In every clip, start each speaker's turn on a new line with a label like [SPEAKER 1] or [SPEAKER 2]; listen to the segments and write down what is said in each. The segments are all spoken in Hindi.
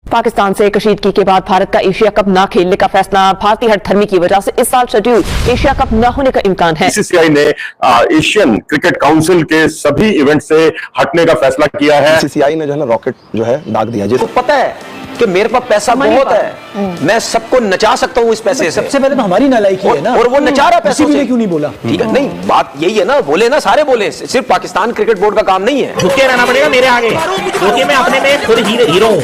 [SPEAKER 1] पाकिस्तान से कशीदगी के बाद भारत का एशिया कप न खेलने का फैसला। भारतीय हठधर्मी की वजह से इस साल शेड्यूल एशिया कप न होने का इम्कान है।
[SPEAKER 2] बीसीसीआई ने एशियन क्रिकेट काउंसिल के सभी इवेंट से हटने का फैसला किया है।
[SPEAKER 3] बीसीसीआई ने जो है ना रॉकेट जो है दाग दिया, जिसको
[SPEAKER 4] पता है कि मेरे पास पैसा बहुत है, मैं सबको नचा सकता हूँ इस पैसे से।
[SPEAKER 5] सबसे पहले तो हमारी नालायकी है ना,
[SPEAKER 4] और वो नचा रहा पैसे से।
[SPEAKER 5] क्यों नहीं बोला?
[SPEAKER 4] ठीक है, नहीं बात यही है ना, बोले ना, सारे बोले, सिर्फ पाकिस्तान क्रिकेट बोर्ड का काम नहीं है।
[SPEAKER 6] झुके रहना पड़ेगा मेरे आगे, क्योंकि मैं अपने में खुद हीरो हूँ,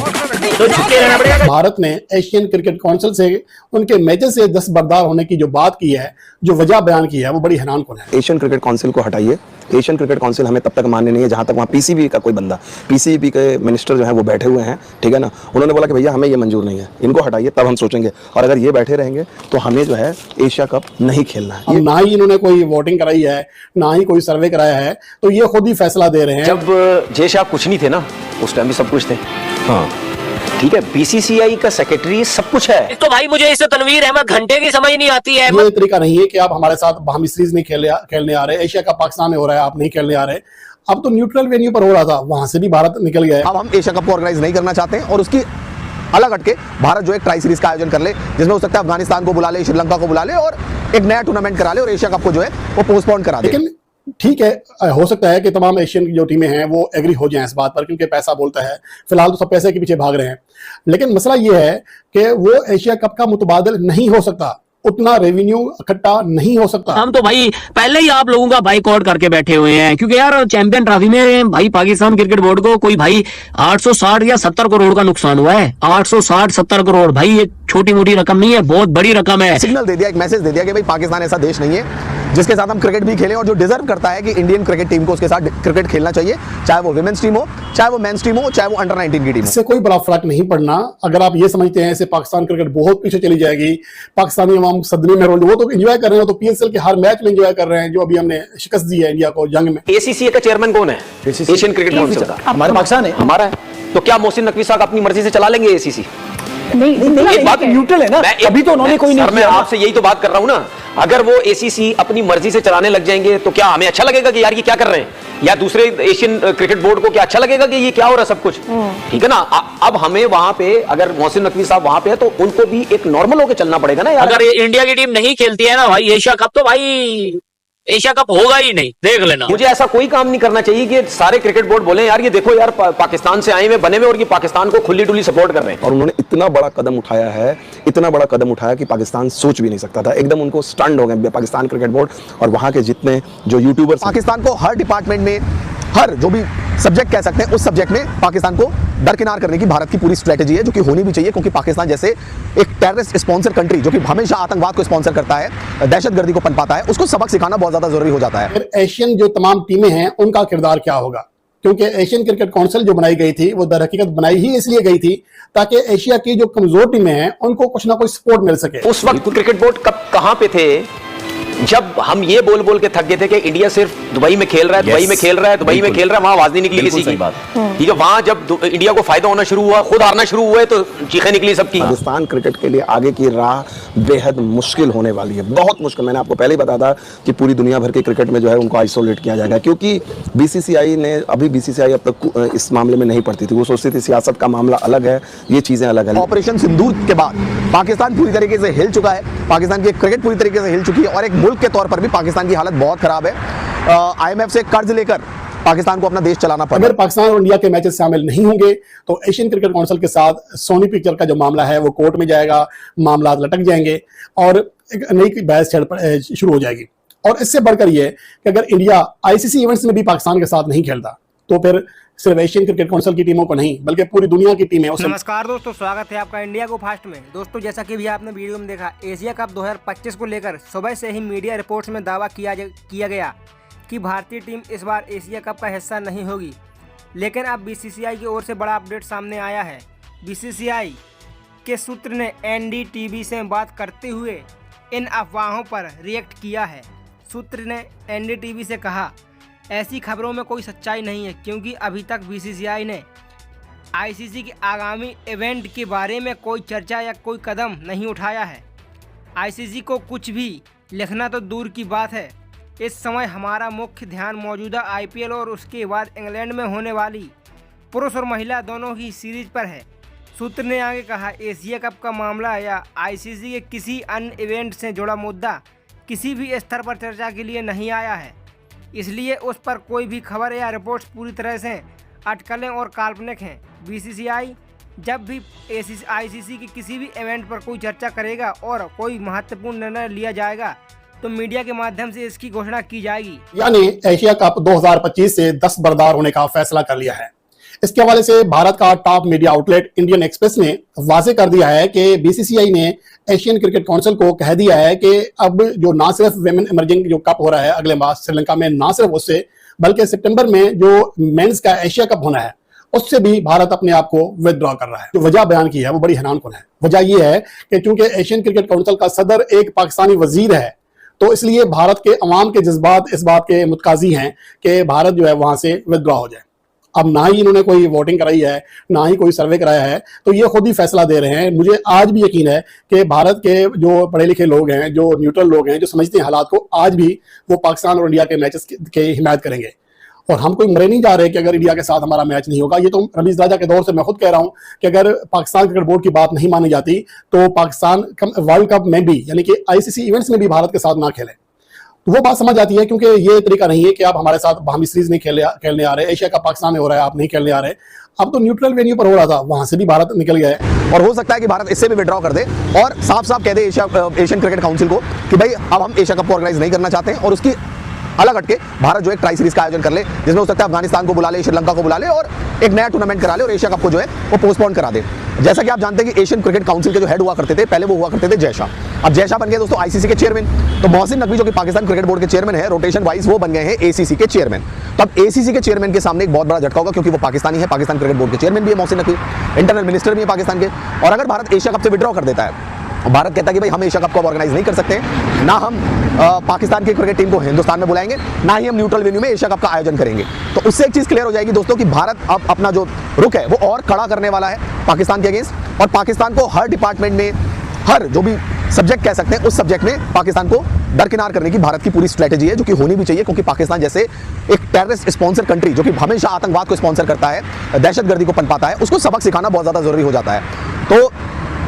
[SPEAKER 6] तो झुके रहना पड़ेगा।
[SPEAKER 7] भारत ने एशियन क्रिकेट काउंसिल से उनके मैचेस से दस्तबरदार होने की जो बात की है, जो वजह बयान की है, वो बड़ी हैरानकुन है।
[SPEAKER 3] एशियन क्रिकेट काउंसिल को हटाइए। एशियन क्रिकेट काउंसिल हमें तब तक मान्य नहीं है जहां तक वहां पीसीबी का कोई बंदा, पीसीबी के मिनिस्टर जो है वो बैठे हुए हैं, ठीक है ना, उन्होंने बोला कि भैया हमें ये मंजूर नहीं है, इनको हटाइए, तब हम सोचेंगे। और अगर ये बैठे रहेंगे तो हमें जो है एशिया कप नहीं खेलना है।
[SPEAKER 7] ना ही इन्होंने कोई वोटिंग कराई है, ना ही कोई सर्वे कराया है, तो ये खुद ही फैसला दे रहे हैं।
[SPEAKER 4] जब जय शाह कुछ नहीं थे ना, उस टाइम भी सब कुछ थे। हाँ ठीक है, बीसीसीआई का सेक्रेटरी सब कुछ है।
[SPEAKER 6] तो भाई मुझे इस तनवीर अहमद घंटे की समझ नहीं आती है।
[SPEAKER 7] ये तरीका नहीं है कि आप हमारे साथ हम सीरीज नहीं खेलने आ रहे, एशिया कप पाकिस्तान में हो रहा है, आप नहीं खेलने आ रहे। अब तो न्यूट्रल वेन्यू पर हो रहा था, वहां से भी भारत निकल गया है।
[SPEAKER 3] अब हम एशिया कप को ऑर्गेनाइज नहीं करना चाहते हैं और उसकी अलग हटके भारत जो एक ट्राई सीरीज का आयोजन कर ले, जिसमें हो सकता है अफगानिस्तान को बुला ले, श्रीलंका को बुला ले और एक नया टूर्नामेंट करा ले और एशिया कप को जो है वो पोस्टपोन करा दे।
[SPEAKER 7] लेकिन ठीक है, हो सकता है कि तमाम एशियन की जो टीमें हैं वो एग्री हो जाएं इस बात पर, क्योंकि पैसा बोलता है। फिलहाल तो सब पैसे के पीछे भाग रहे हैं, लेकिन मसला ये है कि वो एशिया कप का मुतबादिल नहीं हो सकता, उतना रेवेन्यू इकट्ठा नहीं हो सकता।
[SPEAKER 6] हम तो भाई पहले ही आप लोगों का बाइकआउट करके बैठे हुए हैं, क्योंकि यार चैंपियन ट्रॉफी में भाई पाकिस्तान क्रिकेट बोर्ड को कोई भाई 860 या 70 करोड़ का नुकसान हुआ है। 860-70 करोड़ भाई ये छोटी मोटी रकम नहीं है, बहुत बड़ी रकम है।
[SPEAKER 3] सिग्नल दे दिया, एक मैसेज दे दिया कि भाई पाकिस्तान ऐसा देश नहीं है जिसके साथ हम क्रिकेट भी खेलें, और जो डिजर्व करता है कि इंडियन क्रिकेट टीम को उसके साथ क्रिकेट खेलना चाहिए, चाहे वो विमेंस टीम हो, चाहे वो मेंस टीम हो, चाहे वो अंडर 19 की टीम हो।
[SPEAKER 7] इससे कोई बड़ा फर्क नहीं पड़ना। अगर आप ये समझते हैं इससे पाकिस्तान क्रिकेट बहुत पीछे चली जाएगी, पाकिस्तानी अवाम सदमे में रोल, वो तो एंजॉय कर रहे हैं, तो पीएसएल के हर मैच में एंजॉय कर रहे हैं, जो अभी हमने शिकस्त दी है इंडिया को जंग में।
[SPEAKER 4] एसीसी का चेयरमैन कौन है? एशियन क्रिकेट काउंसिल का
[SPEAKER 5] हमारे पाकिस्तान है,
[SPEAKER 4] हमारा है। तो क्या मोहसिन नकवी साहब अपनी मर्जी से चला लेंगे एसीसी?
[SPEAKER 5] नहीं, एक बात न्यूट्रल है ना, अभी तो उन्होंने कोई नहीं।
[SPEAKER 4] मैं आपसे यही तो बात कर रहा हूं ना, अगर वो एसीसी अपनी मर्जी से चलाने लग जाएंगे तो क्या हमें अच्छा लगेगा कि यार ये क्या कर रहे हैं, या दूसरे एशियन क्रिकेट बोर्ड को क्या अच्छा लगेगा कि ये क्या हो रहा है सब कुछ? ठीक है ना। अब हमें वहां पे अगर मोहसिन नकवी साहब वहां पे है तो उनको भी एक नॉर्मल होकर चलना पड़ेगा ना यार।
[SPEAKER 6] अगर इंडिया की टीम नहीं खेलती है ना भाई एशिया कप, तो भाई एशिया कप होगा ही नहीं, देख लेना।
[SPEAKER 4] मुझे ऐसा कोई काम नहीं करना चाहिए कि सारे क्रिकेट बोर्ड बोले यार ये देखो यार पाकिस्तान से आए हुए बने हुए और ये पाकिस्तान को खुली डुली सपोर्ट कर रहे हैं।
[SPEAKER 3] और उन्होंने इतना बड़ा कदम उठाया है, इतना बड़ा कदम उठाया कि पाकिस्तान सोच भी नहीं सकता था। एकदम उनको स्टंड हो गए पाकिस्तान क्रिकेट बोर्ड और वहां के जितने जो यूट्यूबर्स। पाकिस्तान को हर डिपार्टमेंट में, हर जो भी सब्जेक्ट कह सकते हैं, उस सब्जेक्ट में पाकिस्तान को दरकिनार करने की भारत की पूरी स्ट्रेटेजी है, जो कि होनी भी चाहिए, क्योंकि पाकिस्तान जैसे एक टेररिस्ट स्पॉन्सर कंट्री जो कि हमेशा आतंकवाद को स्पॉन्सर करता है, दहशतगर्दी को पनपाता है, उसको सबक सिखाना बहुत ज्यादा जरूरी हो जाता है।
[SPEAKER 7] फिर एशियन जो तमाम टीमें हैं उनका किरदार क्या होगा, क्योंकि एशियन क्रिकेट काउंसिल जो बनाई गई थी वो दर हकीकत बनाई ही इसलिए गई थी ताकि एशिया की जो कमजोर टीमें हैं उनको कुछ ना कुछ सपोर्ट मिल सके।
[SPEAKER 4] उस वक्त क्रिकेट बोर्ड कहां पे थे जब हम ये बोल बोल के थक गए थे कि इंडिया सिर्फ दुबई में खेल रहा है, दुबई में खेल रहा है, दुबई में खेल रहा है, वहां आवाज नहीं निकली किसी की। ठीक है, वहां जब इंडिया को फायदा होना शुरू हुआ, खुद हारना शुरू हुआ तो चीखें निकली सबकी।
[SPEAKER 3] पाकिस्तान क्रिकेट के लिए आगे की राह बेहद मुश्किल होने वाली है, बहुत मुश्किल। मैंने आपको पहले ही बताया था कि पूरी दुनिया भर के क्रिकेट में जो है उनको आइसोलेट किया जाएगा, क्योंकि बीसीसीआई अब तक इस मामले में नहीं पड़ती थी। वो सोचती थी सियासत का मामला अलग है, ये चीजें अलग है। ऑपरेशन सिंदूर के बाद पाकिस्तान पूरी तरीके से हिल चुका है, पाकिस्तान की क्रिकेट पूरी तरीके से हिल चुकी है और एक मुल्क के तौर पर भी पाकिस्तान की हालत बहुत खराब है। आईएमएफ से कर्ज लेकर पाकिस्तान को अपना देश चलाना पड़ा।
[SPEAKER 7] अगर पाकिस्तान और इंडिया के मैचेस शामिल नहीं होंगे तो एशियन क्रिकेट काउंसिल के साथ सोनी पिक्चर का जो मामला है वो कोर्ट में जाएगा, मामला लटक जाएंगे और एक नई बहस शुरू हो जाएगी। और इससे बढ़कर यह कि अगर इंडिया आईसीसी इवेंट्स में भी पाकिस्तान के साथ नहीं खेलता तो फिर सिर्फ एशियन क्रिकेट काउंसिल की टीमों को नहीं बल्कि पूरी दुनिया की टीमें।
[SPEAKER 8] नमस्कार दोस्तों, स्वागत है आपका इंडिया को फास्ट में। दोस्तों जैसा कि भी आपने वीडियो में देखा, एशिया कप 2025 को लेकर सुबह से ही मीडिया रिपोर्ट्स में दावा किया गया कि भारतीय टीम इस बार एशिया कप का हिस्सा नहीं होगी। लेकिन अब बीसीसीआई की ओर से बड़ा अपडेट सामने आया है। बीसीसीआई के सूत्र ने एनडीटीवी से बात करते हुए इन अफवाहों पर रिएक्ट किया है। सूत्र ने एनडीटीवी से कहा, ऐसी खबरों में कोई सच्चाई नहीं है, क्योंकि अभी तक बीसीसीआई ने आईसीसी के आगामी इवेंट के बारे में कोई चर्चा या कोई कदम नहीं उठाया है। आईसीसी को कुछ भी लिखना तो दूर की बात है। इस समय हमारा मुख्य ध्यान मौजूदा आईपीएल और उसके बाद इंग्लैंड में होने वाली पुरुष और महिला दोनों ही सीरीज पर है। सूत्र ने आगे कहा, एशिया कप का मामला या आईसीसी के किसी अन्य इवेंट से जुड़ा मुद्दा किसी भी स्तर पर चर्चा के लिए नहीं आया है, इसलिए उस पर कोई भी खबर या रिपोर्ट्स पूरी तरह से अटकलें और काल्पनिक हैं। बीसीसीआई जब भी आईसीसी के किसी भी इवेंट पर कोई चर्चा करेगा और कोई महत्वपूर्ण निर्णय लिया जाएगा तो मीडिया के माध्यम से इसकी घोषणा की जाएगी।
[SPEAKER 7] यानी एशिया कप 2025 से दस्तबरदार होने का फैसला कर लिया है। इसके हवाले से भारत का top media outlet Indian express ने वाजे कर दिया है कि बीसीसीआई ने एशियन क्रिकेट काउंसिल को कह दिया है कि अब जो ना सिर्फ विमेन इमर्जिंग जो कप हो रहा है अगले माह श्रीलंका में, ना सिर्फ उससे बल्कि सितंबर में जो मेंस का एशिया कप होना है उससे भी भारत अपने आप को विदड्रॉ कर रहा है। जो वजह बयान की है वो बड़ी हैरानकुन है। वजह यह है कि चूंकि एशियन क्रिकेट काउंसिल का सदर एक पाकिस्तानी वजीर है तो इसलिए भारत के अवाम के जज्बात इस बात के मुतकाजी हैं कि भारत जो है वहां से विदड्रॉ हो जाए। अब ना ही इन्होंने कोई वोटिंग कराई है, ना ही कोई सर्वे कराया है, तो ये खुद ही फैसला दे रहे हैं। मुझे आज भी यकीन है कि भारत के जो पढ़े लिखे लोग हैं, जो न्यूट्रल लोग हैं, जो समझते हैं हालात को, आज भी वो पाकिस्तान और इंडिया के मैचेस के हिमायत करेंगे। और हम कोई मरे नहीं जा रहे कि अगर इंडिया के साथ हमारा मैच नहीं होगा। ये तो रमीज राजा के दौर से मैं खुद कह रहा हूं कि अगर पाकिस्तान क्रिकेट बोर्ड की बात नहीं मानी जाती तो पाकिस्तान वर्ल्ड कप में भी यानी कि आईसीसी इवेंट्स में भी भारत के साथ ना खेले। तो वो बात समझ आती है, क्योंकि ये तरीका नहीं है कि आप हमारे साथ बाहमी सीरीज नहीं खेलने आ रहे, एशिया कप पाकिस्तान में हो रहा है, आप नहीं खेलने आ रहे। अब तो न्यूट्रल वेन्यू पर हो रहा था, वहां से भी भारत निकल गया है।
[SPEAKER 3] और हो सकता है कि भारत इससे भी विड्रॉ कर दे और साफ साफ कह दे एशियन क्रिकेट काउंसिल को कि भाई अब हम एशिया कप को ऑर्गेनाइज नहीं करना चाहते हैं, और उसकी अलग हटके भारत जो है ट्राई सीरीज का आयोजन कर ले, जिसमें हो सकता है अफगानिस्तान को बुला ले, श्रीलंका को बुला ले और एक नया टूर्नामेंट करा ले और एशिया कप को जो है वो पोस्टपोन करा दे। जैसा कि आप जानते हैं कि एशियन क्रिकेट काउंसिल के जो हेड हुआ करते थे पहले, वो हुआ करते थे जय शाह। अब जय शाह बन गए दोस्तों आईसीसी के चेयरमैन। तो मोहसिन नकवी जो कि पाकिस्तान क्रिकेट बोर्ड के चेयरमैन है, रोटेशन वाइज वो बन गए हैं एसीसी के चेयरमैन। तो अब एसीसी के चेयरमैन के सामने एक बहुत बड़ा झटका होगा, क्योंकि वो पाकिस्तानी है, पाकिस्तान क्रिकेट बोर्ड के चेयरमैन भी है मोहसिन नकवी, इंटरनल मिनिस्टर भी है पाकिस्तान के। और अगर भारत एशिया कप से विड्रॉ कर देता है, भारत कहता है कि भाई हम एशिया कप को ऑर्गेनाइज नहीं कर सकते, ना हम पाकिस्तान की क्रिकेट टीम को हिंदुस्तान में बुलाएंगे, ना ही हम न्यूट्रल वेन्यू में एशिया कप का आयोजन करेंगे। तो उससे एक चीज क्लियर हो जाएगी दोस्तों कि भारत अब अपना जो रुख है वो और कड़ा करने वाला है पाकिस्तान के अगेंस्ट, और पाकिस्तान को हर डिपार्टमेंट में, हर जो भी सब्जेक्ट कह सकते हैं उस सब्जेक्ट में पाकिस्तान को दरकिनार करने की भारत की पूरी स्ट्रेटेजी है, जो कि होनी भी चाहिए, क्योंकि पाकिस्तान जैसे एक टेररिस्ट स्पॉन्सर कंट्री जो कि हमेशा आतंकवाद को स्पॉन्सर करता है, दहशतगर्दी को पनपाता है, उसको सबक सिखाना बहुत ज्यादा जरूरी हो जाता है। तो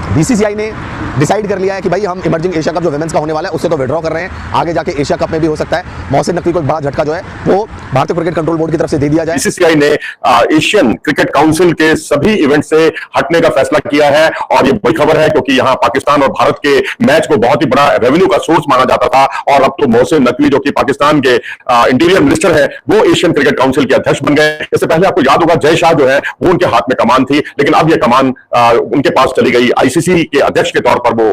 [SPEAKER 3] बीसीसीआई ने डिसाइड कर लिया है कि भाई हम इमर्जिंग एशिया कप जो विमेंस का होने वाला है उससे तो विड्रॉ कर रहे हैं, आगे जाके एशिया कप में भी हो सकता है। मोहसिन नकवी को एक बड़ा झटका जो है वो भारतीय क्रिकेट कंट्रोल बोर्ड की तरफ से दे दिया जाए।
[SPEAKER 2] बीसीसीआई ने एशियन क्रिकेट काउंसिल के सभी इवेंट से हटने का फैसला किया है, और ये बड़ी खबर है क्योंकि यहाँ पाकिस्तान और भारत के मैच को बहुत ही बड़ा रेवेन्यू का सोर्स माना जाता था, और अब तो मोहसिन नकवी जो कि पाकिस्तान के इंटीरियर मिनिस्टर है वो एशियन क्रिकेट काउंसिल के अध्यक्ष बन गए। इससे पहले आपको याद होगा जय शाह जो है वो उनके हाथ में कमान थी, लेकिन अब ये कमान उनके पास चली गई, आईसीसी के अध्यक्ष के तौर पर वो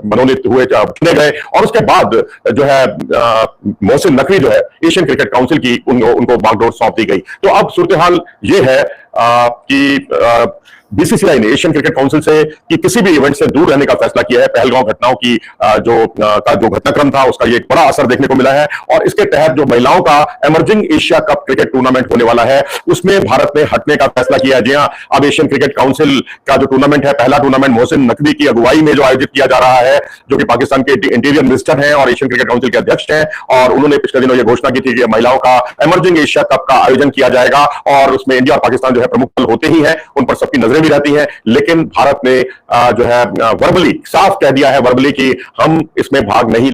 [SPEAKER 2] मनोनीत हुए, चुने गए, और उसके बाद जो है मोहसिन नकवी जो है एशियन क्रिकेट काउंसिल की उनको बागडोर सौंप दी गई। तो अब सूरत हाल ये है कि बीसीसीआई ने एशियन क्रिकेट काउंसिल से कि किसी भी इवेंट से दूर रहने का फैसला किया है। पहलगांव घटनाओं की जो घटनाक्रम था उसका ये एक बड़ा असर देखने को मिला है, और इसके तहत जो महिलाओं का emerging Asia cup cricket tournament होने वाला है उसमें भारत ने हटने का फैसला किया है। जी हाँ, अब एशियन क्रिकेट काउंसिल का जो टूर्नामेंट है, पहला टूर्नामेंट मोहसिन नकवी की अगुवाई में जो आयोजित किया जा रहा है, जो कि पाकिस्तान के इंटीरियर मिनिस्टर हैं और एशियन क्रिकेट काउंसिल के अध्यक्ष हैं, और उन्होंने पिछले दिनों ये घोषणा की थी कि महिलाओं का इमर्जिंग एशिया कप का आयोजन किया जाएगा, और उसमें इंडिया और पाकिस्तान जो है प्रमुख दल होते ही हैं, उन पर सबकी नजरें भी रहती हैं। लेकिन भारत ने जो है वर्बली साफ कह दिया है वर्बली कि हम इसमें भाग नहीं